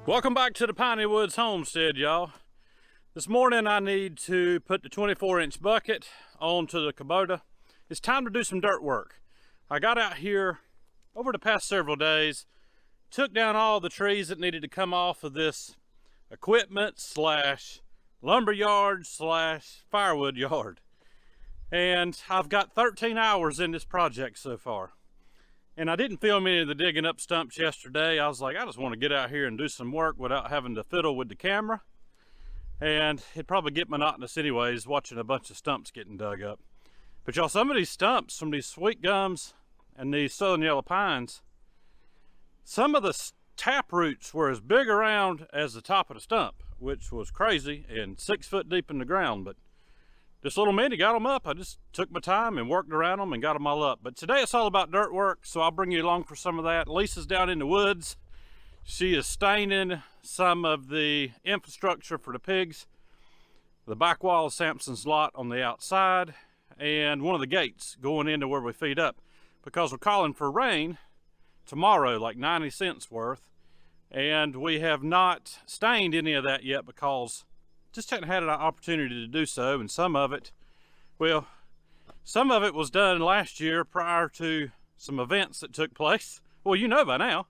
Welcome back to the Piney Woods Homestead, y'all. This morning I need to put the 24-inch bucket onto the Kubota. It's time to do some dirt work. I got out here over the past several days, took down all the trees that needed to come off of this equipment slash lumber yard slash firewood yard. And I've got 13 hours in this project so far. And I didn't film any of the digging up stumps yesterday. I was like, I just want to get out here and do some work without having to fiddle with the camera. And it'd probably get monotonous anyways, watching a bunch of stumps getting dug up. But y'all, some of these stumps from these sweet gums and these southern yellow pines, some of the tap roots were as big around as the top of the stump, which was crazy and 6 foot deep in the ground. But this little mini got them up. I just took my time and worked around them and got them all up. But today it's all about dirt work, so I'll bring you along for some of that. Lisa's down in the woods. She is staining some of the infrastructure for the pigs, the back wall of Sampson's lot on the outside, and one of the gates going into where we feed up, because we're calling for rain tomorrow, like 90 cents worth, and we have not stained any of that yet because just hadn't had an opportunity to do so. And some of it was done last year prior to some events that took place. Well, you know by now.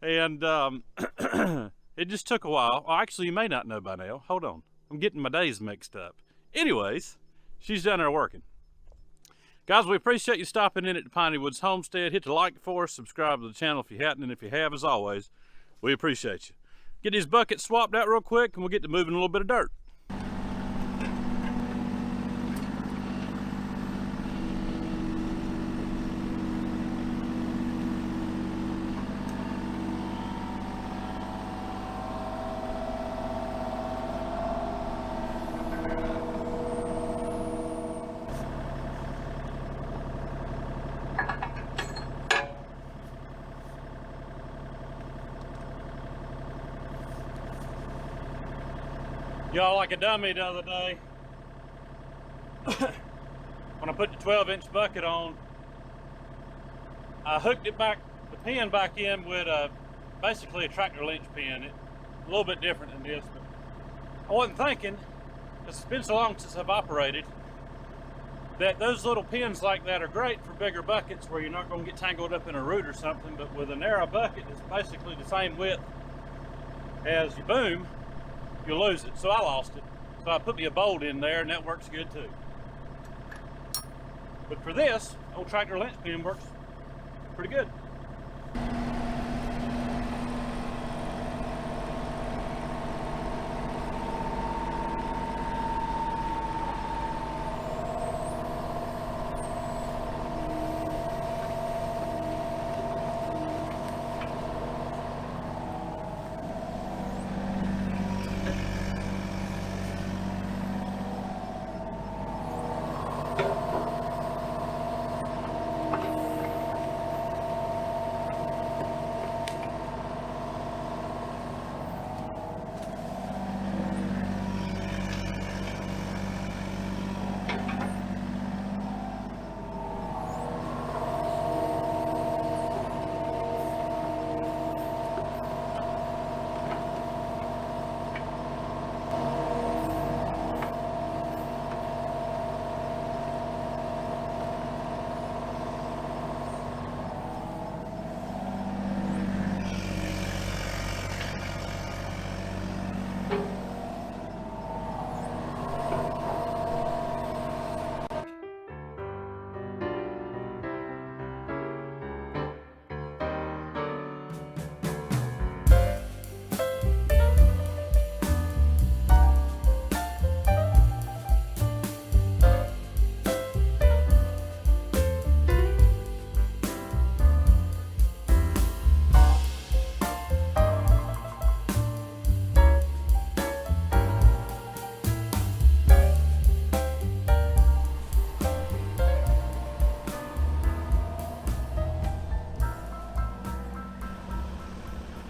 And it just took a while. Well, actually, you may not know by now. Hold on. I'm getting my days mixed up. Anyways, she's down there working. Guys, we appreciate you stopping in at the Piney Woods Homestead. Hit the like for us. Subscribe to the channel if you hadn't. And if you have, as always, we appreciate you. Get these buckets swapped out real quick and we'll get to moving a little bit of dirt. Y'all, like a dummy the other day, when I put the 12-inch bucket on, I hooked it back, the pin back in with basically a tractor lynch pin. A little bit different than this, but I wasn't thinking, because it's been so long since I've operated, that those little pins like that are great for bigger buckets where you're not going to get tangled up in a root or something. But with a narrow bucket that's basically the same width as your boom, you'll lose it. So I lost it. So I put me a bolt in there, and that works good too. But for this, old tractor lynch pin works pretty good.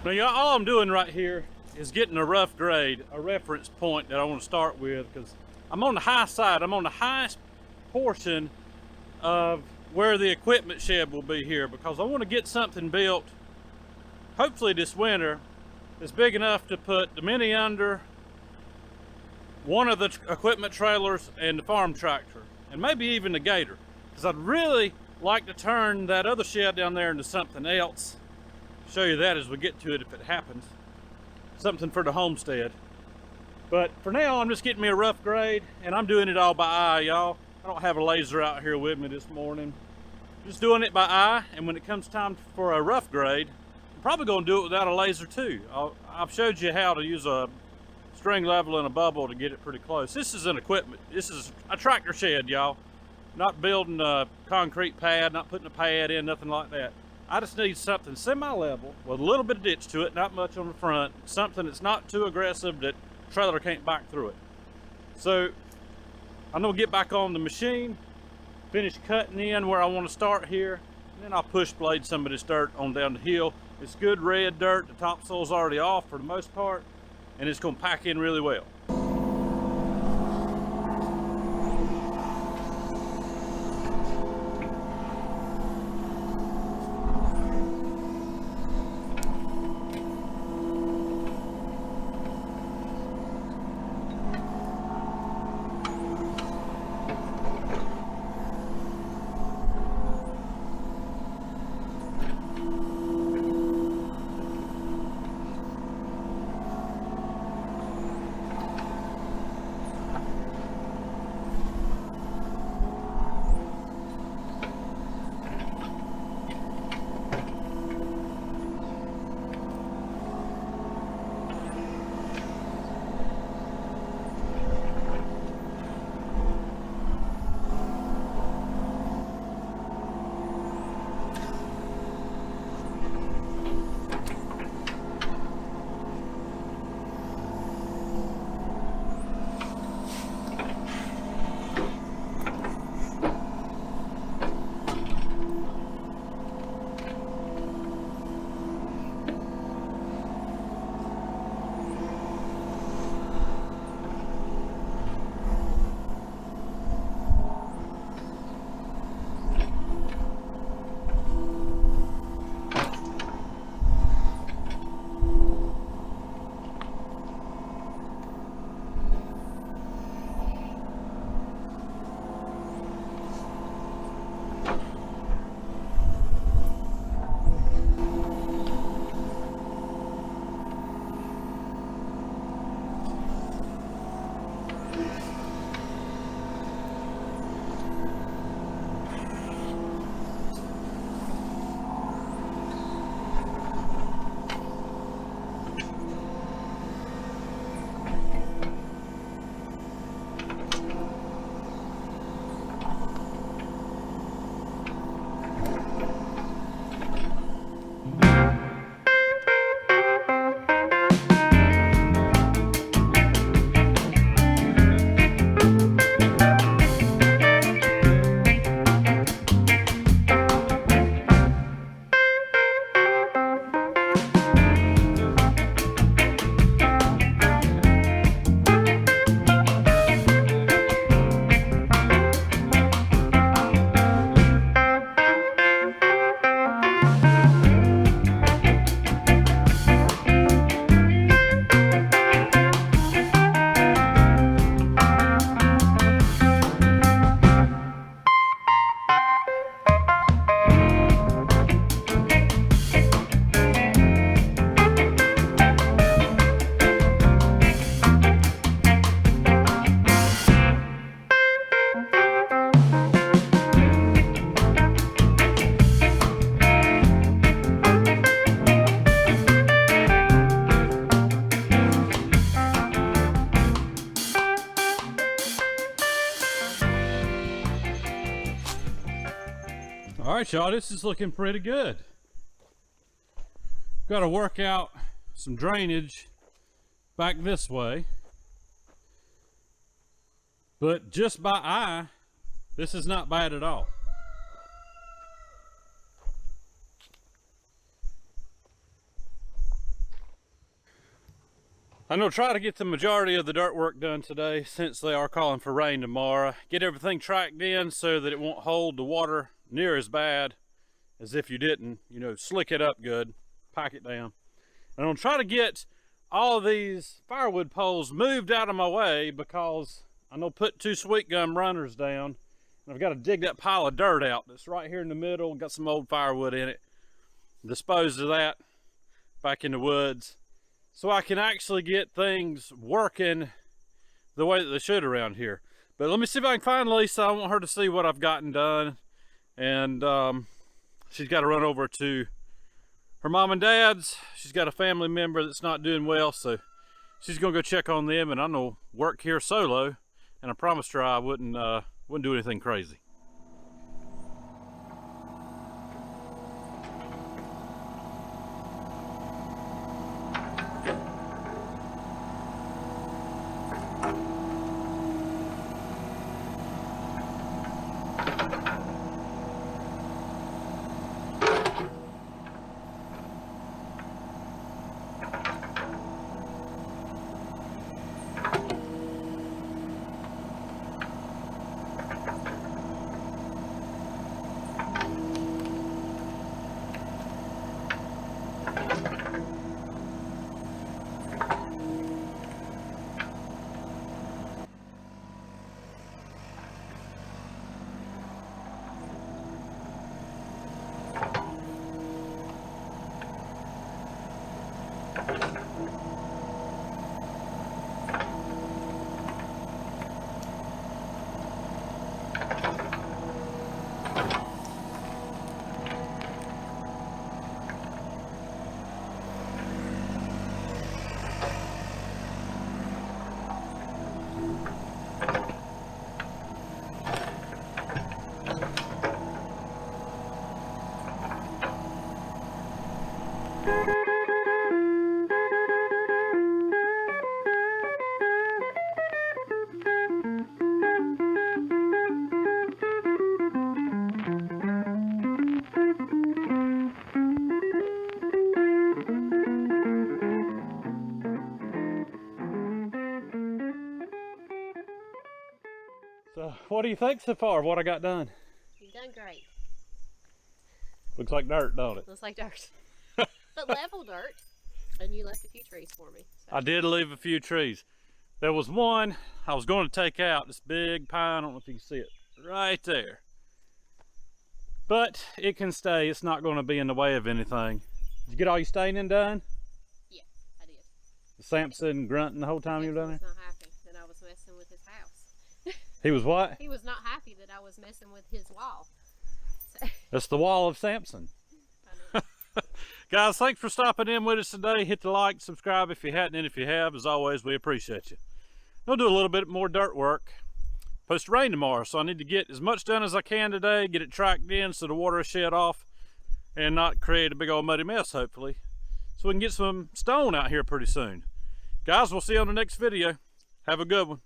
Now, y'all, all I'm doing right here is getting a rough grade, a reference point that I want to start with, because I'm on the high side. I'm on the highest portion of where the equipment shed will be here, because I want to get something built hopefully this winter is big enough to put the mini under, one of the equipment trailers, and the farm tractor, and maybe even the gator, because I'd really like to turn that other shed down there into something else. Show you that as we get to it if it happens. Something for the homestead. But for now, I'm just getting me a rough grade, and I'm doing it all by eye, y'all. I don't have a laser out here with me this morning. Just doing it by eye, and when it comes time for a rough grade, I'm probably going to do it without a laser too. I've showed you how to use a string level and a bubble to get it pretty close. This is an equipment. This is a tractor shed, y'all. Not building a concrete pad, not putting a pad in, nothing like that. I just need something semi-level with a little bit of ditch to it, not much on the front, something that's not too aggressive that the trailer can't back through it. So I'm gonna get back on the machine, finish cutting in where I want to start here, and then I'll push blade some of this dirt on down the hill. It's good red dirt, the topsoil's already off for the most part, and it's gonna pack in really well. All right, y'all, this is looking pretty good. Got to work out some drainage back this way, but just by eye, this is not bad at all. I'm going to try to get the majority of the dirt work done today, since they are calling for rain tomorrow. Get everything tracked in so that it won't hold the water near as bad as if you didn't. You know, slick it up good, pack it down. And I'm trying to get all of these firewood poles moved out of my way because I know put 2 sweet gum runners down, and I've got to dig that pile of dirt out that's right here in the middle. Got some old firewood in it. Dispose of that back in the woods so I can actually get things working the way that they should around here. But let me see if I can find Lisa. I want her to see what I've gotten done. And she's got to run over to her mom and dad's. She's got a family member that's not doing well, so she's gonna go check on them. And I'm gonna work here solo, and I promised her I wouldn't do anything crazy. So what do you think so far of what I got done? You've done great. Looks like dirt, don't it? Looks like dirt. But level dirt. And you left a few trees for me. So. I did leave a few trees. There was one I was going to take out, this big pine, I don't know if you can see it, right there. But it can stay, it's not going to be in the way of anything. Did you get all your staining done? Yeah, I did. The Samson grunting the whole time you were down there? He was not happy that I was messing with his house. He was what? He was not happy that I was messing with his wall. So. That's the wall of Samson. Guys, thanks for stopping in with us today. Hit the like, subscribe if you hadn't, and if you have, as always, we appreciate you. I'll do a little bit more dirt work. Supposed to rain tomorrow, so I need to get as much done as I can today, get it tracked in so the water is shed off and not create a big old muddy mess, hopefully. So we can get some stone out here pretty soon. Guys, we'll see you on the next video. Have a good one.